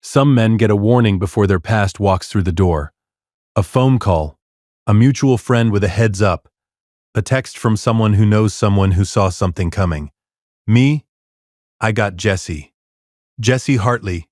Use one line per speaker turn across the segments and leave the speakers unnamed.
Some men get a warning before their past walks through the door. A phone call, a mutual friend with a heads up, a text from someone who knows someone who saw something coming. Me? I got Jesse. Jesse Hartley,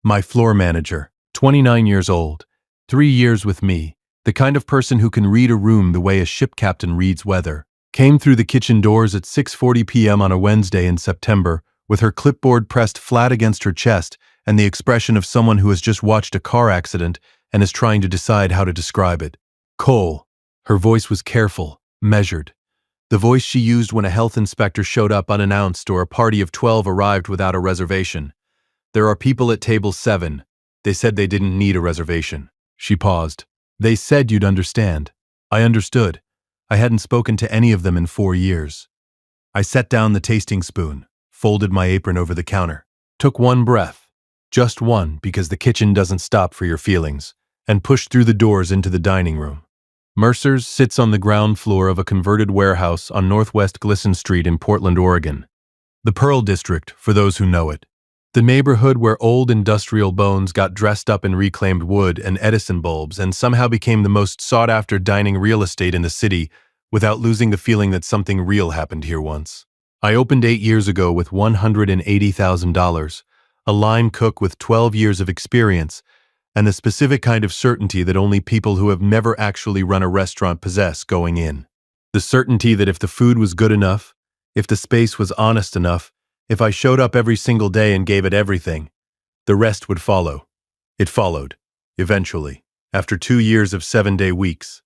my floor manager, 29 years old, 3 years with me, the kind of person who can read a room the way a ship captain reads weather. Came through the kitchen doors at 6:40 p.m. on a Wednesday in September, with her clipboard pressed flat against her chest and the expression of someone who has just watched a car accident and is trying to decide how to describe it. Cole. Her voice was careful, measured. The voice she used when a health inspector showed up unannounced or a party of 12 arrived without a reservation. There are people at table 7. They said they didn't need a reservation. She paused. They said you'd understand. I understood. I hadn't spoken to any of them in 4 years. I set down the tasting spoon, folded my apron over the counter, took one breath, just one because the kitchen doesn't stop for your feelings, and pushed through the doors into the dining room. Mercer's sits on the ground floor of a converted warehouse on Northwest Glisson Street in Portland, Oregon. The Pearl District, for those who know it. The neighborhood where old industrial bones got dressed up in reclaimed wood and Edison bulbs and somehow became the most sought-after dining real estate in the city without losing the feeling that something real happened here once. I opened 8 years ago with $180,000, a line cook with 12 years of experience, and the specific kind of certainty that only people who have never actually run a restaurant possess going in. The certainty that if the food was good enough, if the space was honest enough, if I showed up every single day and gave it everything, the rest would follow. It followed, eventually, after 2 years of 7-day weeks.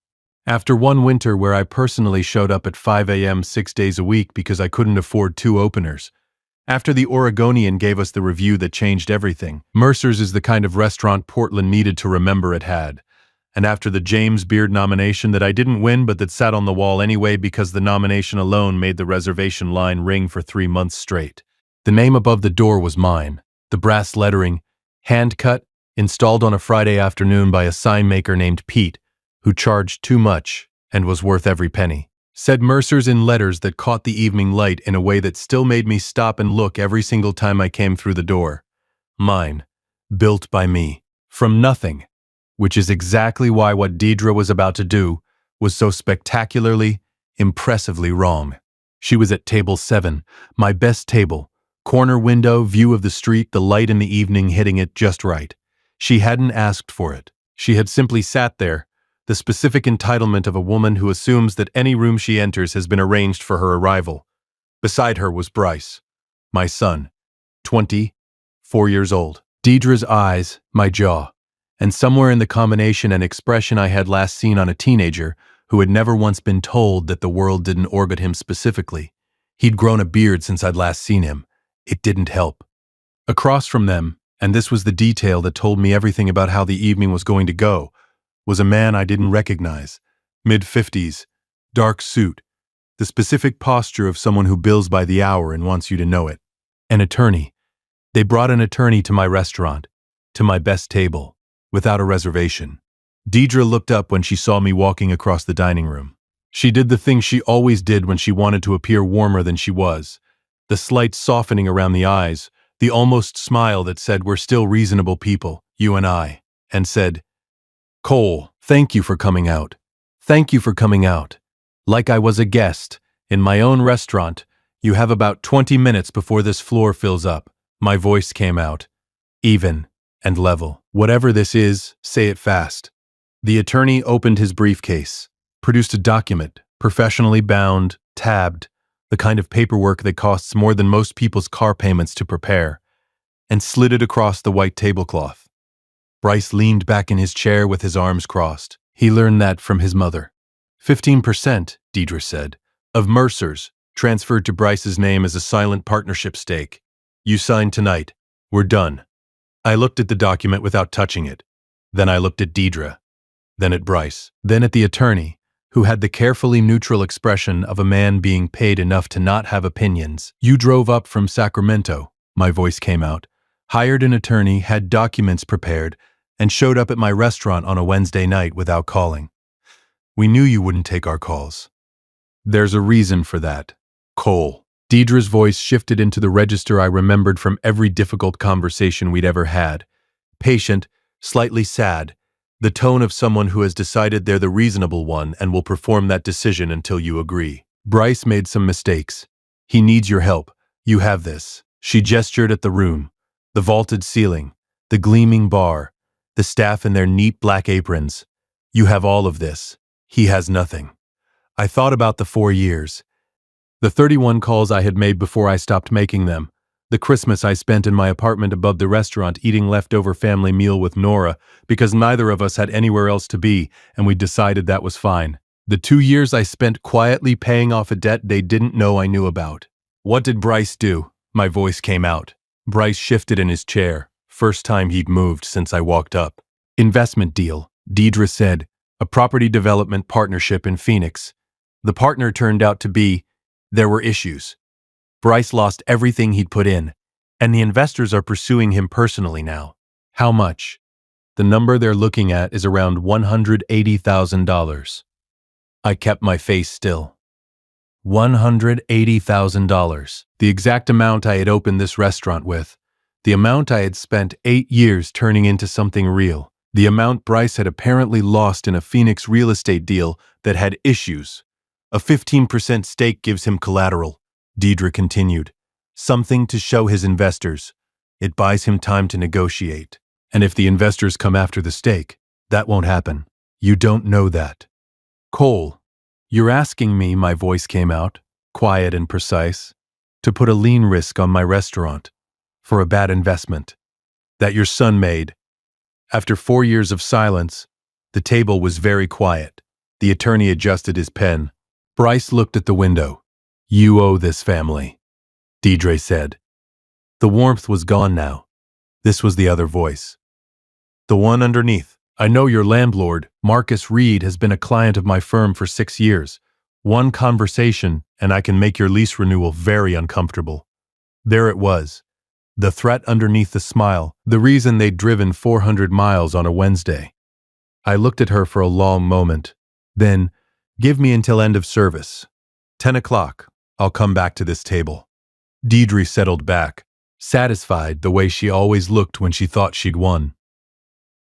After one winter where I personally showed up at 5 a.m. 6 days a week because I couldn't afford 2 openers. After the Oregonian gave us the review that changed everything. Mercer's is the kind of restaurant Portland needed to remember it had. And after the James Beard nomination that I didn't win but that sat on the wall anyway because the nomination alone made the reservation line ring for 3 months straight. The name above the door was mine, the brass lettering, hand-cut, installed on a Friday afternoon by a sign maker named Pete, who charged too much and was worth every penny. Said Mercer's in letters that caught the evening light in a way that still made me stop and look every single time I came through the door. Mine. Built by me. From nothing. Which is exactly why what Deidre was about to do was so spectacularly, impressively wrong. She was at table 7, my best table. Corner window, view of the street, the light in the evening hitting it just right. She hadn't asked for it. She had simply sat there, the specific entitlement of a woman who assumes that any room she enters has been arranged for her arrival. Beside her was Bryce, my son, 24 years old. Deidre's eyes, my jaw, and somewhere in the combination and expression I had last seen on a teenager who had never once been told that the world didn't orbit him specifically. He'd grown a beard since I'd last seen him. It didn't help. Across from them, and this was the detail that told me everything about how the evening was going to go, was a man I didn't recognize. Mid-50s, dark suit, the specific posture of someone who bills by the hour and wants you to know it. An attorney. They brought an attorney to my restaurant, to my best table, without a reservation. Deidre looked up when she saw me walking across the dining room. She did the thing she always did when she wanted to appear warmer than she was. The slight softening around the eyes, the almost smile that said we're still reasonable people, you and I, and said, Cole, thank you for coming out. Thank you for coming out. Like I was a guest. In my own restaurant, you have about 20 minutes before this floor fills up. My voice came out. Even and level. Whatever this is, say it fast. The attorney opened his briefcase, produced a document, professionally bound, tabbed, the kind of paperwork that costs more than most people's car payments to prepare, and slid it across the white tablecloth. Bryce leaned back in his chair with his arms crossed. He learned that from his mother. 15%, Deidre said, of Mercer's, transferred to Bryce's name as a silent partnership stake. You signed tonight. We're done. I looked at the document without touching it. Then I looked at Deidre. Then at Bryce. Then at the attorney, who had the carefully neutral expression of a man being paid enough to not have opinions. You drove up from Sacramento, my voice came out, hired an attorney, had documents prepared, and showed up at my restaurant on a Wednesday night without calling. We knew you wouldn't take our calls. There's a reason for that. Cole. Deidre's voice shifted into the register I remembered from every difficult conversation we'd ever had. patient, slightly sad, the tone of someone who has decided they're the reasonable one and will perform that decision until you agree. Bryce made some mistakes. He needs your help. You have this. She gestured at the room, the vaulted ceiling, the gleaming bar, the staff in their neat black aprons. You have all of this. He has nothing. I thought about the 4 years, the 31 calls I had made before I stopped making them, the Christmas I spent in my apartment above the restaurant eating leftover family meal with Nora because neither of us had anywhere else to be and we decided that was fine. The 2 years I spent quietly paying off a debt they didn't know I knew about. What did Bryce do? My voice came out. Bryce shifted in his chair, first time he'd moved since I walked up. Investment deal, Deidre said, a property development partnership in Phoenix. The partner turned out to be, there were issues. Bryce lost everything he'd put in, and the investors are pursuing him personally now. How much? The number they're looking at is around $180,000. I kept my face still. $180,000. The exact amount I had opened this restaurant with. The amount I had spent 8 years turning into something real. The amount Bryce had apparently lost in a Phoenix real estate deal that had issues. A 15% stake gives him collateral, Deidre continued. Something to show his investors. It buys him time to negotiate. And if the investors come after the stake, that won't happen. You don't know that. Cole, you're asking me, my voice came out, quiet and precise, to put a lien risk on my restaurant for a bad investment that your son made. After 4 years of silence, the table was very quiet. The attorney adjusted his pen. Bryce looked at the window. You owe this family, Deidre said. The warmth was gone now. This was the other voice. The one underneath. I know your landlord, Marcus Reed, has been a client of my firm for 6 years. One conversation, and I can make your lease renewal very uncomfortable. There it was. The threat underneath the smile, the reason they'd driven 400 miles on a Wednesday. I looked at her for a long moment. Then, give me until end of service. 10 o'clock. I'll come back to this table. Deidre settled back, satisfied the way she always looked when she thought she'd won.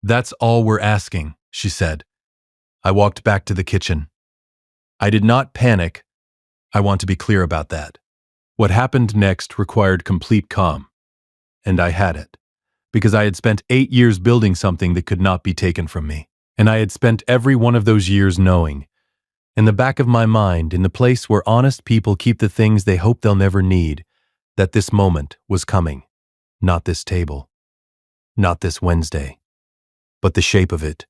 That's all we're asking, she said. I walked back to the kitchen. I did not panic. I want to be clear about that. What happened next required complete calm. And I had it. Because I had spent 8 years building something that could not be taken from me. And I had spent every one of those years knowing, in the back of my mind, in the place where honest people keep the things they hope they'll never need, that this moment was coming. Not this table. Not this Wednesday. But the shape of it.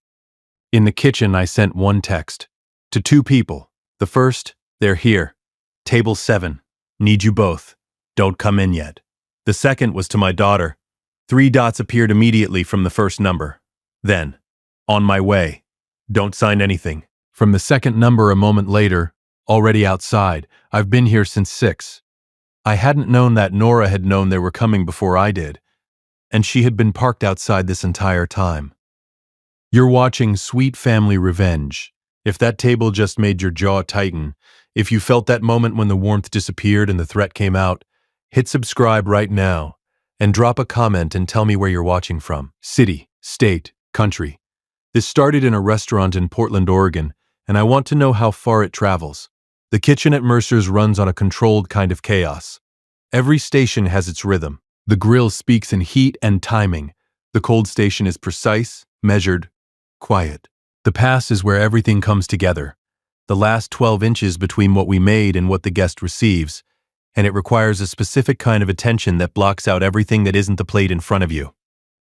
In the kitchen, I sent one text. To 2 people. The first, they're here. Table 7. Need you both. Don't come in yet. The second was to my daughter. 3 dots appeared immediately from the first number. Then, on my way. Don't sign anything. From the second number a moment later, already outside. I've been here since 6. I hadn't known that Nora had known they were coming before I did, and she had been parked outside this entire time. You're watching Sweet Family Revenge. If that table just made your jaw tighten, if you felt that moment when the warmth disappeared and the threat came out, hit subscribe right now and drop a comment and tell me where you're watching from. City, state, country. This started in a restaurant in Portland, Oregon, and I want to know how far it travels. The kitchen at Mercer's runs on a controlled kind of chaos. Every station has its rhythm. The grill speaks in heat and timing. The cold station is precise, measured, quiet. The pass is where everything comes together. The last 12 inches between what we made and what the guest receives, and it requires a specific kind of attention that blocks out everything that isn't the plate in front of you.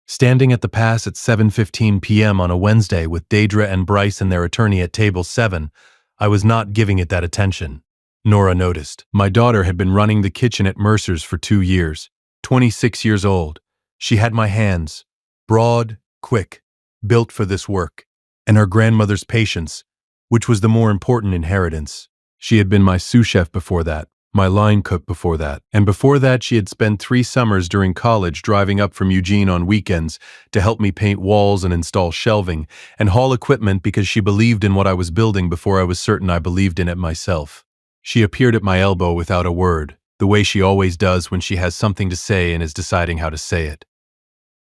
Standing at the pass at 7:15 p.m. on a Wednesday with Deidre and Bryce and their attorney at table 7, I was not giving it that attention. Nora noticed. My daughter had been running the kitchen at Mercer's for 2 years, 26 years old. She had my hands, broad, quick, built for this work, and her grandmother's patience, which was the more important inheritance. She had been my sous chef before that, my line cook before that, and before that she had spent 3 summers during college driving up from Eugene on weekends to help me paint walls and install shelving and haul equipment because she believed in what I was building before I was certain I believed in it myself. She appeared at my elbow without a word, the way she always does when she has something to say and is deciding how to say it.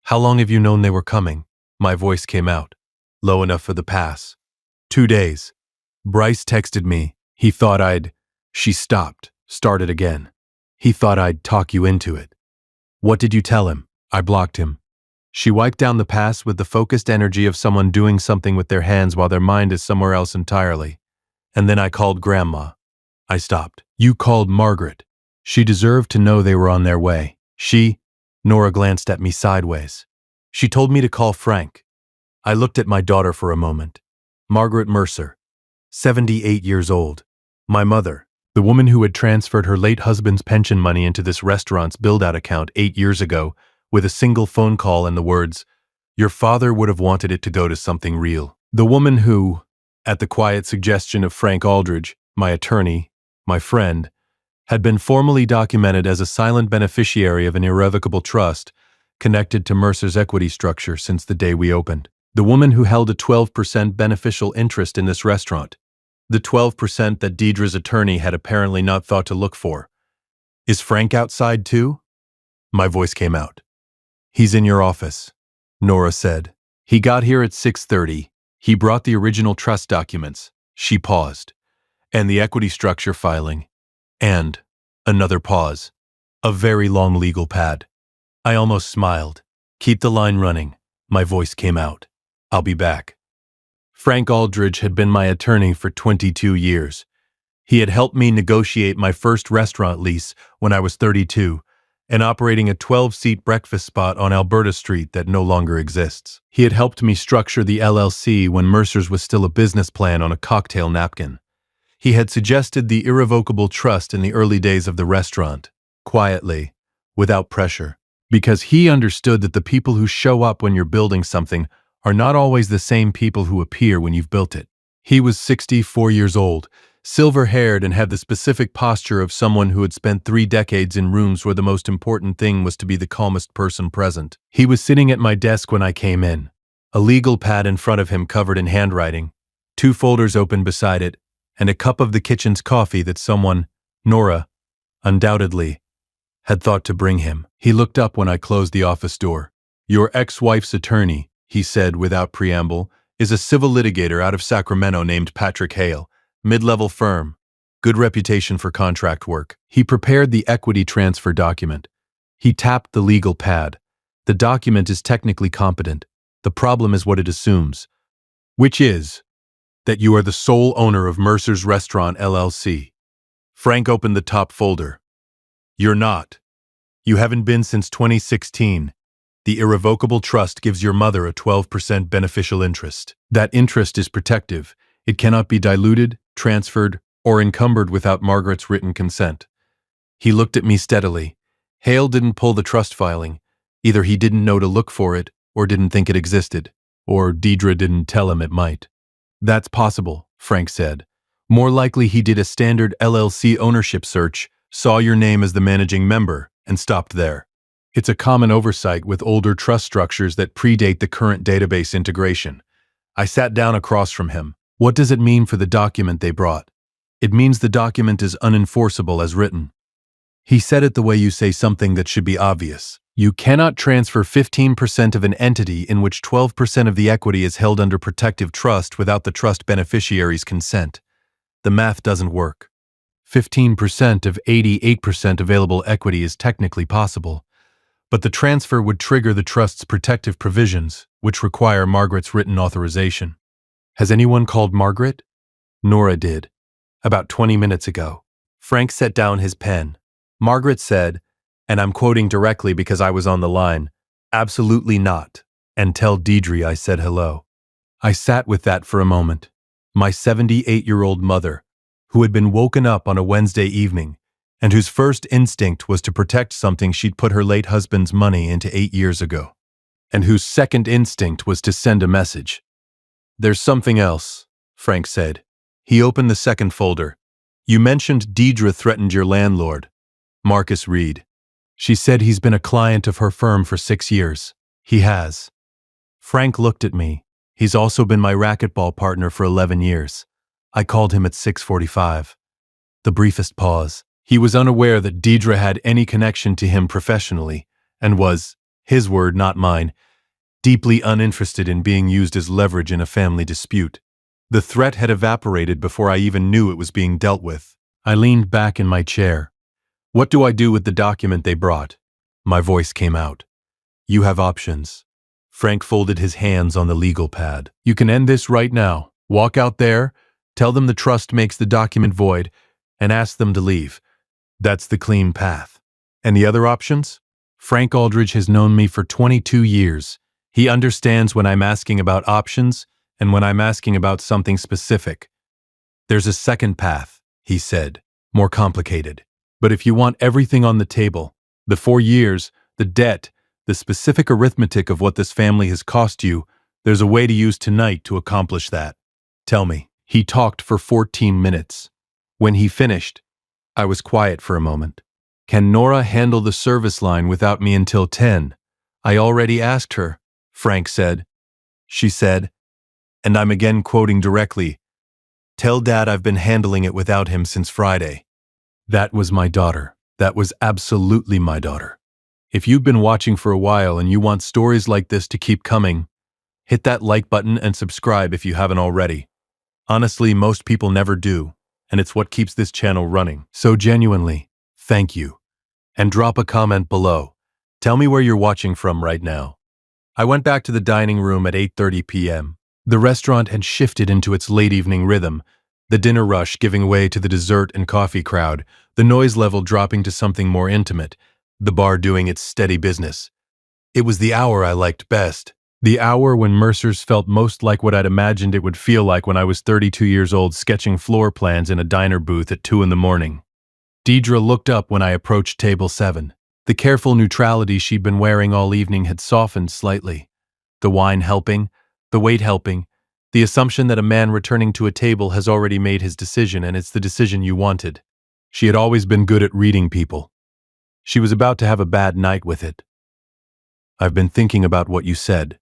How long have you known they were coming? My voice came out, low enough for the pass. 2 days. Bryce texted me. He thought I'd... She stopped, started again. He thought I'd talk you into it. What did you tell him? I blocked him. She wiped down the pass with the focused energy of someone doing something with their hands while their mind is somewhere else entirely. And then I called Grandma. I stopped. You called Margaret. She deserved to know they were on their way. Nora glanced at me sideways. She told me to call Frank. I looked at my daughter for a moment. Margaret Mercer, 78 years old. My mother, the woman who had transferred her late husband's pension money into this restaurant's build-out account 8 years ago, with a single phone call and the words, "Your father would have wanted it to go to something real." The woman who, at the quiet suggestion of Frank Aldridge, my attorney, my friend, had been formally documented as a silent beneficiary of an irrevocable trust connected to Mercer's equity structure since the day we opened. The woman who held a 12% beneficial interest in this restaurant. The 12% that Deidre's attorney had apparently not thought to look for. Is Frank outside too? My voice came out. He's in your office, Nora said. He got here at 6:30. He brought the original trust documents. She paused. And the equity structure filing. And another pause. A very long legal pad. I almost smiled. Keep the line running. My voice came out. I'll be back. Frank Aldridge had been my attorney for 22 years. He had helped me negotiate my first restaurant lease when I was 32 and operating a 12-seat breakfast spot on Alberta Street that no longer exists. He had helped me structure the LLC when Mercer's was still a business plan on a cocktail napkin. He had suggested the irrevocable trust in the early days of the restaurant, quietly, without pressure, because he understood that the people who show up when you're building something are not always the same people who appear when you've built it. He was 64 years old, silver-haired, and had the specific posture of someone who had spent 3 decades in rooms where the most important thing was to be the calmest person present. He was sitting at my desk when I came in, a legal pad in front of him covered in handwriting, 2 folders open beside it, and a cup of the kitchen's coffee that someone, Nora, undoubtedly, had thought to bring him. He looked up when I closed the office door. Your ex-wife's attorney, he said without preamble, is a civil litigator out of Sacramento named Patrick Hale, mid-level firm, good reputation for contract work. He prepared the equity transfer document. He tapped the legal pad. The document is technically competent. The problem is what it assumes, which is that you are the sole owner of Mercer's Restaurant LLC. Frank opened the top folder. You're not. You haven't been since 2016. The irrevocable trust gives your mother a 12% beneficial interest. That interest is protective. It cannot be diluted, transferred, or encumbered without Margaret's written consent. He looked at me steadily. Hale didn't pull the trust filing. Either he didn't know to look for it, or didn't think it existed, or Deidre didn't tell him it might. That's possible, Frank said. More likely he did a standard LLC ownership search, saw your name as the managing member, and stopped there. It's a common oversight with older trust structures that predate the current database integration. I sat down across from him. What does it mean for the document they brought? It means the document is unenforceable as written. He said it the way you say something that should be obvious. You cannot transfer 15% of an entity in which 12% of the equity is held under protective trust without the trust beneficiary's consent. The math doesn't work. 15% of 88% available equity is technically possible, but the transfer would trigger the trust's protective provisions, which require Margaret's written authorization. Has anyone called Margaret? Nora did. About 20 minutes ago. Frank set down his pen. Margaret said, and I'm quoting directly because I was on the line, absolutely not, and tell Deidre I said hello. I sat with that for a moment. My 78-year-old mother, who had been woken up on a Wednesday evening, and whose first instinct was to protect something she'd put her late husband's money into 8 years ago, and whose second instinct was to send a message. There's something else, Frank said. He opened the second folder. You mentioned Deidre threatened your landlord, Marcus Reed. She said he's been a client of her firm for 6 years. He has. Frank looked at me. He's also been my racquetball partner for 11 years. I called him at 6:45. The briefest pause. He was unaware that Deidre had any connection to him professionally, and was, His word, not mine, deeply uninterested in being used as leverage in a family dispute. The threat had evaporated before I even knew it was being dealt with. I leaned back in my chair. What do I do with the document they brought? My voice came out. You have options. Frank folded his hands on the legal pad. You can end this right now. Walk out there, tell them the trust makes the document void, and ask them to leave. That's the clean path. And the other options? Frank Aldridge has known me for 22 years. He understands when I'm asking about options and when I'm asking about something specific. There's a second path, he said, more complicated. But if you want everything on the table, the 4 years, the debt, the specific arithmetic of what this family has cost you, there's a way to use tonight to accomplish that. Tell me. He talked for 14 minutes. When he finished, I was quiet for a moment. Can Nora handle the service line without me until 10? I already asked her, Frank said. She said, and I'm again quoting directly, tell Dad I've been handling it without him since Friday. That was my daughter. That was absolutely my daughter. If you've been watching for a while and you want stories like this to keep coming, hit that like button and subscribe if you haven't already. Honestly, most people never do, and it's what keeps this channel running. So genuinely, thank you. And drop a comment below. Tell me where you're watching from right now. I went back to the dining room at 8:30 p.m. The restaurant had shifted into its late evening rhythm, the dinner rush giving way to the dessert and coffee crowd, the noise level dropping to something more intimate, the bar doing its steady business. It was the hour I liked best. The hour when Mercer's felt most like what I'd imagined it would feel like when I was 32 years old sketching floor plans in a diner booth at 2 in the morning. Deidre looked up when I approached table 7. The careful neutrality she'd been wearing all evening had softened slightly. The wine helping, the weight helping, the assumption that a man returning to a table has already made his decision and it's the decision you wanted. She had always been good at reading people. She was about to have a bad night with it. I've been thinking about what you said.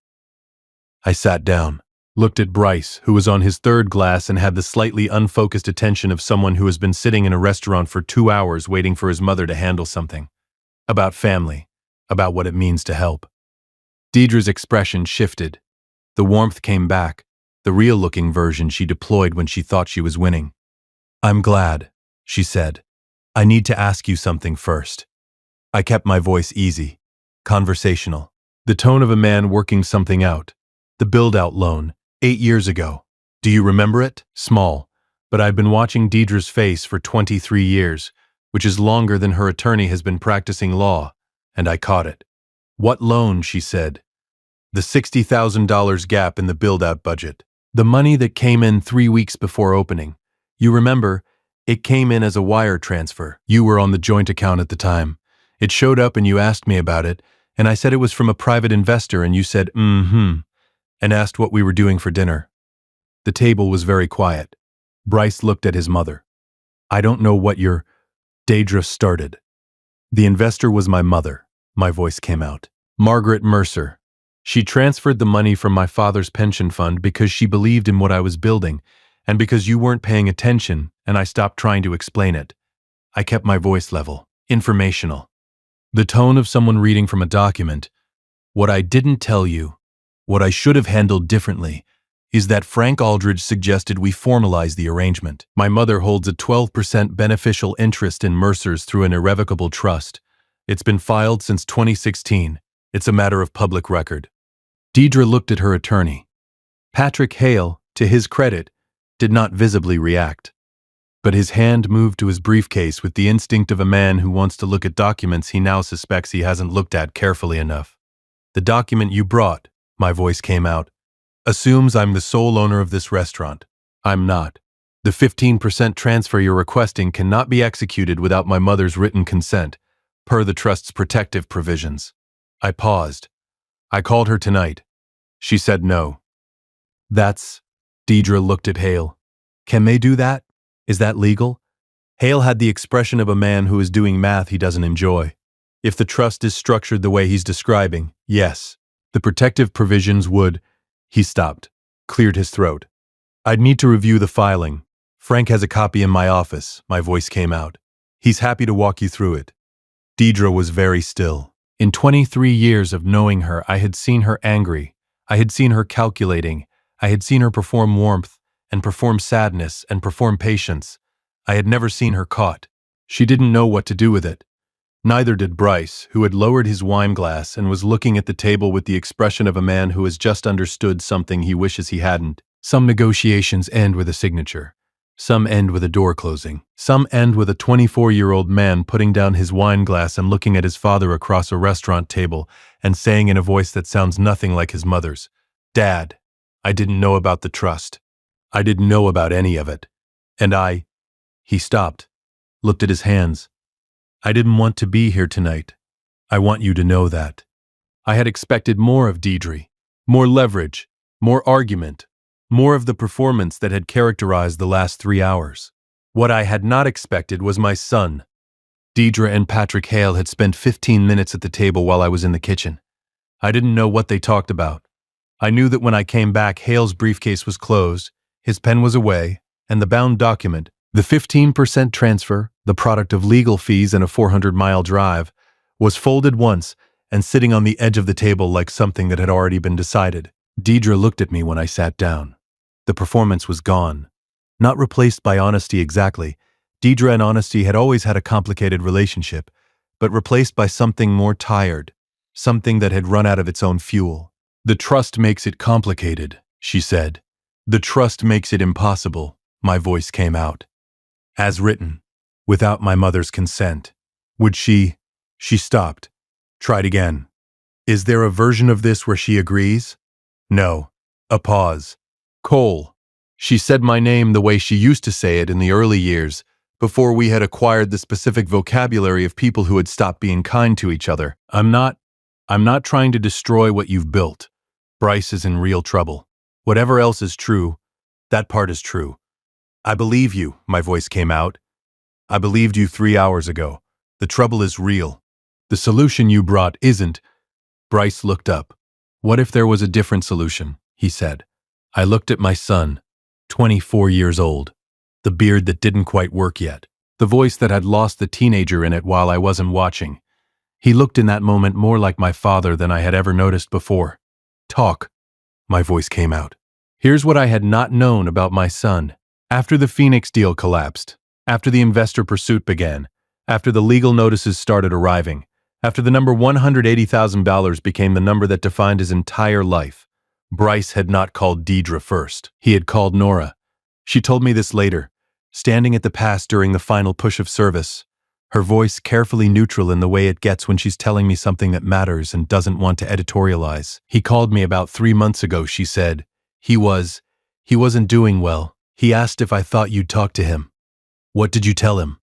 I sat down, looked at Bryce, who was on his third glass and had the slightly unfocused attention of someone who has been sitting in a restaurant for 2 hours waiting for his mother to handle something. About family, about what it means to help. Deidre's expression shifted. The warmth came back, the real-looking version she deployed when she thought she was winning. I'm glad, she said. I need to ask you something first. I kept my voice easy, conversational, the tone of a man working something out. The build-out loan, 8 years ago. Do you remember it? Small, but I've been watching Deidre's face for 23 years, which is longer than her attorney has been practicing law, and I caught it. What loan, she said. The $60,000 gap in the build-out budget. The money that came in 3 weeks before opening. You remember, it came in as a wire transfer. You were on the joint account at the time. It showed up and you asked me about it, and I said it was from a private investor and you said, and asked what we were doing for dinner. The table was very quiet. Bryce looked at his mother. I don't know what your... Deidre started. The investor was my mother, my voice came out. Margaret Mercer. She transferred the money from my father's pension fund because she believed in what I was building, and because you weren't paying attention, and I stopped trying to explain it. I kept my voice level, informational. The tone of someone reading from a document. What I didn't tell you, what I should have handled differently, is that Frank Aldridge suggested we formalize the arrangement. My mother holds a 12% beneficial interest in Mercer's through an irrevocable trust. It's been filed since 2016. It's a matter of public record. Deidre looked at her attorney. Patrick Hale, to his credit, did not visibly react. But his hand moved to his briefcase with the instinct of a man who wants to look at documents he now suspects he hasn't looked at carefully enough. The document you brought, my voice came out, assumes I'm the sole owner of this restaurant. I'm not. The 15% transfer you're requesting cannot be executed without my mother's written consent, per the trust's protective provisions. I paused. I called her tonight. She said no. That's... Deidre looked at Hale. Can they do that? Is that legal? Hale had the expression of a man who is doing math he doesn't enjoy. If the trust is structured the way he's describing, yes. The protective provisions would... He stopped, cleared his throat. I'd need to review the filing. Frank has a copy in my office, my voice came out. He's happy to walk you through it. Deidre was very still. In 23 years of knowing her, I had seen her angry. I had seen her calculating. I had seen her perform warmth, and perform sadness, and perform patience. I had never seen her caught. She didn't know what to do with it. Neither did Bryce, who had lowered his wine glass and was looking at the table with the expression of a man who has just understood something he wishes he hadn't. Some negotiations end with a signature. Some end with a door closing. Some end with a 24-year-old man putting down his wine glass and looking at his father across a restaurant table and saying in a voice that sounds nothing like his mother's, "Dad, I didn't know about the trust. I didn't know about any of it. And I—" He stopped, looked at his hands. "I didn't want to be here tonight. I want you to know that." I had expected more of Deidre, more leverage, more argument, more of the performance that had characterized the last 3 hours. What I had not expected was my son. Deidre and Patrick Hale had spent 15 minutes at the table while I was in the kitchen. I didn't know what they talked about. I knew that when I came back, Hale's briefcase was closed, his pen was away, and the bound document, the 15% transfer, the product of legal fees and a 400-mile drive, was folded once and sitting on the edge of the table like something that had already been decided. Deidre looked at me when I sat down. The performance was gone. Not replaced by honesty exactly. Deidre and honesty had always had a complicated relationship, but replaced by something more tired, something that had run out of its own fuel. "The trust makes it complicated," she said. "The trust makes it impossible," my voice came out. "As written, without my mother's consent. Would she—" She stopped. Tried again. "Is there a version of this where she agrees?" "No." A pause. "Cole." She said my name the way she used to say it in the early years, before we had acquired the specific vocabulary of people who had stopped being kind to each other. I'm not trying to destroy what you've built. Bryce is in real trouble. Whatever else is true, that part is true. I believe you," my voice came out. "I believed you 3 hours ago. The trouble is real. The solution you brought isn't—" Bryce looked up. "What if there was a different solution?" he said. I looked at my son, 24 years old, the beard that didn't quite work yet, the voice that had lost the teenager in it while I wasn't watching. He looked in that moment more like my father than I had ever noticed before. "Talk," my voice came out. Here's what I had not known about my son. After the Phoenix deal collapsed, after the investor pursuit began, after the legal notices started arriving, after the number $180,000 became the number that defined his entire life, Bryce had not called Deidre first. He had called Nora. She told me this later, standing at the pass during the final push of service, her voice carefully neutral in the way it gets when she's telling me something that matters and doesn't want to editorialize. "He called me about 3 months ago," she said. He wasn't doing well. He asked if I thought you'd talk to him." "What did you tell him?"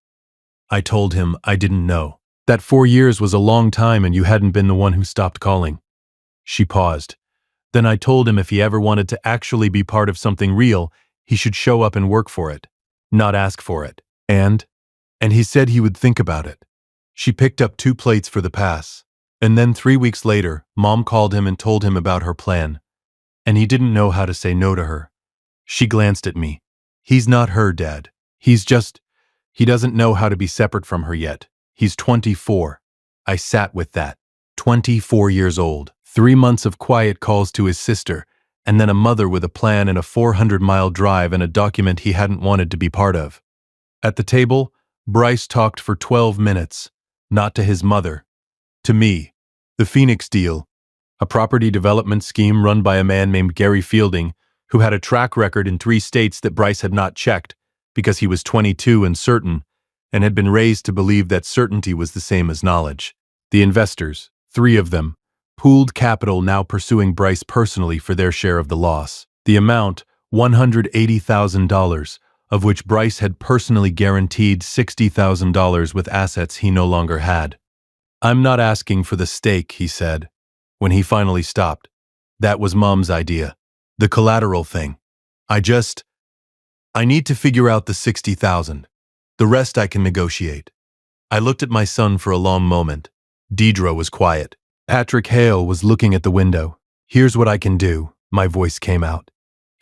"I told him I didn't know. That 4 years was a long time and you hadn't been the one who stopped calling." She paused. "Then I told him if he ever wanted to actually be part of something real, he should show up and work for it, not ask for it. And he said he would think about it." She picked up 2 plates for the pass. "And then 3 weeks later, Mom called him and told him about her plan. And he didn't know how to say no to her." She glanced at me. "He's not her dad. He doesn't know how to be separate from her yet. He's 24. I sat with that. 24 years old. 3 months of quiet calls to his sister, and then a mother with a plan and a 400-mile drive and a document he hadn't wanted to be part of. At the table, Bryce talked for 12 minutes. Not to his mother. To me. The Phoenix deal. A property development scheme run by a man named Gary Fielding, who had a track record in 3 states that Bryce had not checked because he was 22 and certain, and had been raised to believe that certainty was the same as knowledge. The investors, 3 of them, pooled capital now pursuing Bryce personally for their share of the loss. The amount, $180,000, of which Bryce had personally guaranteed $60,000 with assets he no longer had. "I'm not asking for the stake," he said, when he finally stopped. "That was Mom's idea. The collateral thing. I need to figure out the $60,000. The rest I can negotiate." I looked at my son for a long moment. Deidre was quiet. Patrick Hale was looking at the window. "Here's what I can do," my voice came out.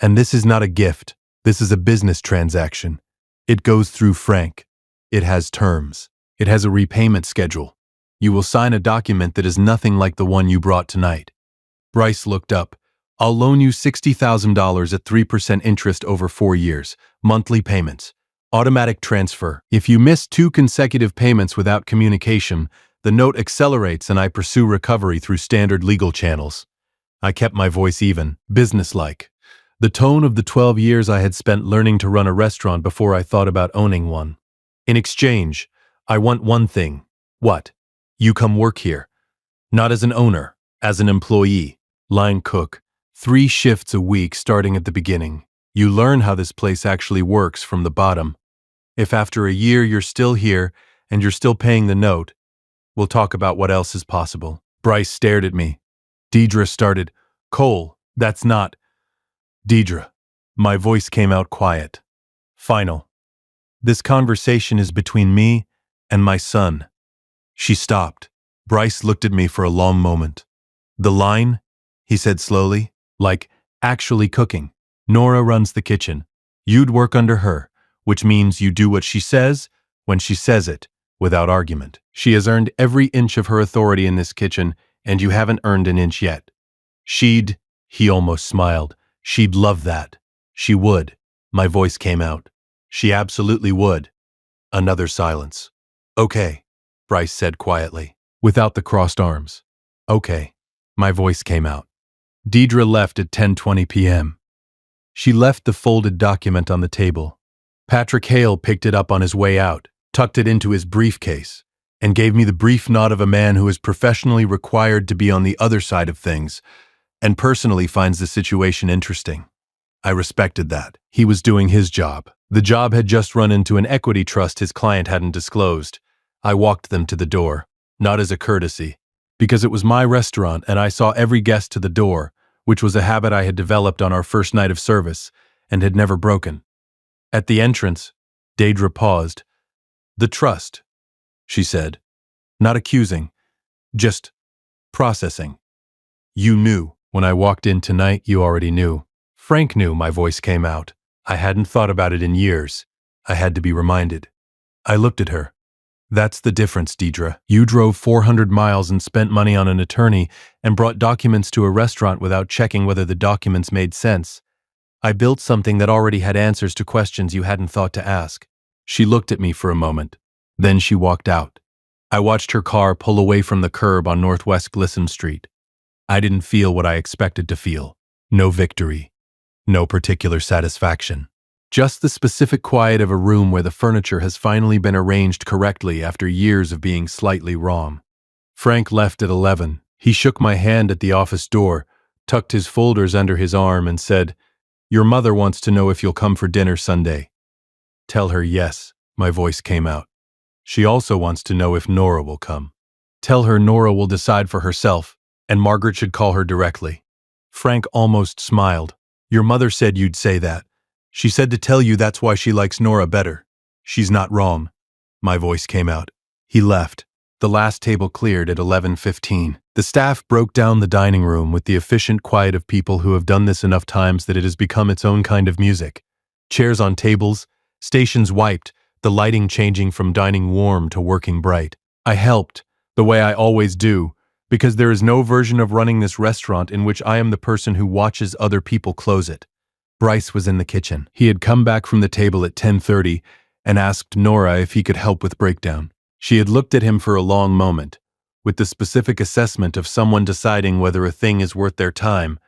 "And this is not a gift. This is a business transaction. It goes through Frank. It has terms. It has a repayment schedule. You will sign a document that is nothing like the one you brought tonight. Bryce looked up. I'll loan you $60,000 at 3% interest over 4 years, monthly payments, automatic transfer. If you miss 2 consecutive payments without communication, the note accelerates and I pursue recovery through standard legal channels. I kept my voice even, businesslike. The tone of the 12 years I had spent learning to run a restaurant before I thought about owning one. In exchange, I want one thing. What? You come work here. Not as an owner, as an employee, line cook, 3 shifts a week starting at the beginning. You learn how this place actually works from the bottom. If after a year you're still here and you're still paying the note, we'll talk about what else is possible. Bryce stared at me. Deidre started. Cole, that's not. Deidre. My voice came out quiet. Final. This conversation is between me and my son. She stopped. Bryce looked at me for a long moment. The line, he said slowly, like actually cooking. Nora runs the kitchen. You'd work under her, which means you do what she says when she says it, without argument. She has earned every inch of her authority in this kitchen, and you haven't earned an inch yet. He almost smiled. She'd love that. She would. My voice came out. She absolutely would. Another silence. Okay, Bryce said quietly, without the crossed arms. Okay. My voice came out. Deidre left at 10:20 p.m. She left the folded document on the table. Patrick Hale picked it up on his way out, tucked it into his briefcase, and gave me the brief nod of a man who is professionally required to be on the other side of things, and personally finds the situation interesting. I respected that. He was doing his job. The job had just run into an equity trust his client hadn't disclosed. I walked them to the door, not as a courtesy, because it was my restaurant and I saw every guest to the door, which was a habit I had developed on our first night of service and had never broken. At the entrance, Deidre paused. The trust, she said. Not accusing, just processing. You knew. When I walked in tonight, you already knew. Frank knew, my voice came out. I hadn't thought about it in years. I had to be reminded. I looked at her. That's the difference, Deidre. You drove 400 miles and spent money on an attorney and brought documents to a restaurant without checking whether the documents made sense. I built something that already had answers to questions you hadn't thought to ask. She looked at me for a moment. Then she walked out. I watched her car pull away from the curb on Northwest Glissom Street. I didn't feel what I expected to feel. No victory. No particular satisfaction. Just the specific quiet of a room where the furniture has finally been arranged correctly after years of being slightly wrong. Frank left at 11. He shook my hand at the office door, tucked his folders under his arm, and said, Your mother wants to know if you'll come for dinner Sunday. Tell her yes, my voice came out. She also wants to know if Nora will come. Tell her Nora will decide for herself, and Margaret should call her directly. Frank almost smiled. Your mother said you'd say that. She said to tell you that's why she likes Nora better. She's not wrong. My voice came out. He left. The last table cleared at 11:15. The staff broke down the dining room with the efficient quiet of people who have done this enough times that it has become its own kind of music. Chairs on tables, stations wiped, the lighting changing from dining warm to working bright. I helped, the way I always do, because there is no version of running this restaurant in which I am the person who watches other people close it. Bryce was in the kitchen. He had come back from the table at 10:30 and asked Nora if he could help with breakdown. She had looked at him for a long moment, with the specific assessment of someone deciding whether a thing is worth their time,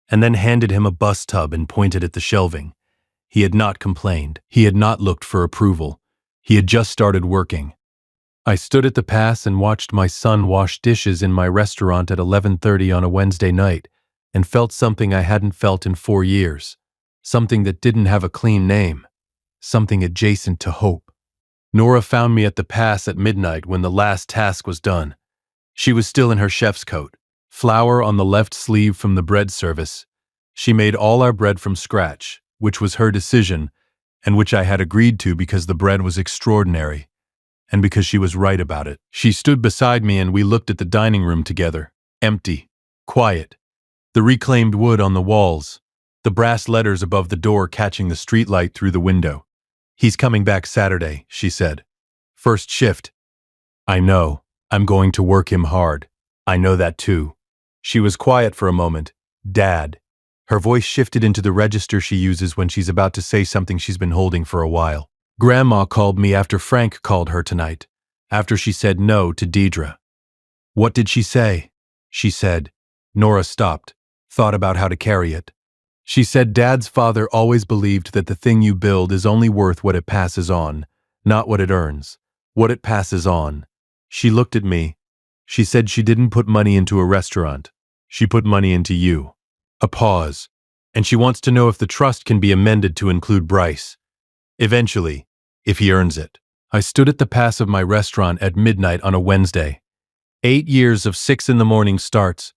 and then handed him a bus tub and pointed at the shelving. He had not complained. He had not looked for approval. He had just started working. I stood at the pass and watched my son wash dishes in my restaurant at 11:30 on a Wednesday night and felt something I hadn't felt in 4 years. Something that didn't have a clean name. Something adjacent to hope. Nora found me at the pass at midnight when the last task was done. She was still in her chef's coat, flour on the left sleeve from the bread service. She made all our bread from scratch, which was her decision, and which I had agreed to because the bread was extraordinary, and because she was right about it. She stood beside me and we looked at the dining room together, empty, quiet, the reclaimed wood on the walls, the brass letters above the door catching the streetlight through the window. He's coming back Saturday, she said. First shift. I know. I'm going to work him hard. I know that too. She was quiet for a moment. Dad. Her voice shifted into the register she uses when she's about to say something she's been holding for a while. Grandma called me after Frank called her tonight, after she said no to Deidre. What did she say? She said. Nora stopped, thought about how to carry it. She said Dad's father always believed that the thing you build is only worth what it passes on, not what it earns, what it passes on. She looked at me. She said she didn't put money into a restaurant. She put money into you. A pause. And she wants to know if the trust can be amended to include Bryce. Eventually, if he earns it. I stood at the pass of my restaurant at midnight on a Wednesday. 8 years of 6 in the morning starts,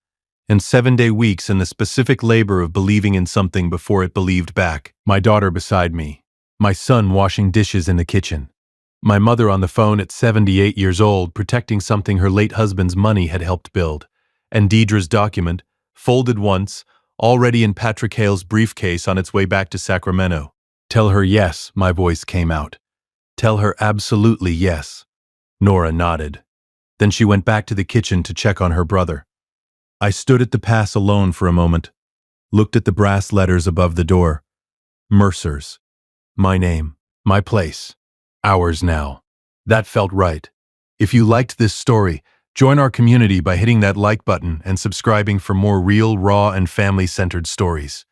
and 7-day weeks in the specific labor of believing in something before it believed back. My daughter beside me. My son washing dishes in the kitchen. My mother on the phone at 78 years old protecting something her late husband's money had helped build. And Deidre's document, folded once, already in Patrick Hale's briefcase on its way back to Sacramento. Tell her yes, my voice came out. Tell her absolutely yes. Nora nodded. Then she went back to the kitchen to check on her brother. I stood at the pass alone for a moment, looked at the brass letters above the door. Mercer's. My name. My place. Ours now. That felt right. If you liked this story, join our community by hitting that like button and subscribing for more real, raw, and family-centered stories.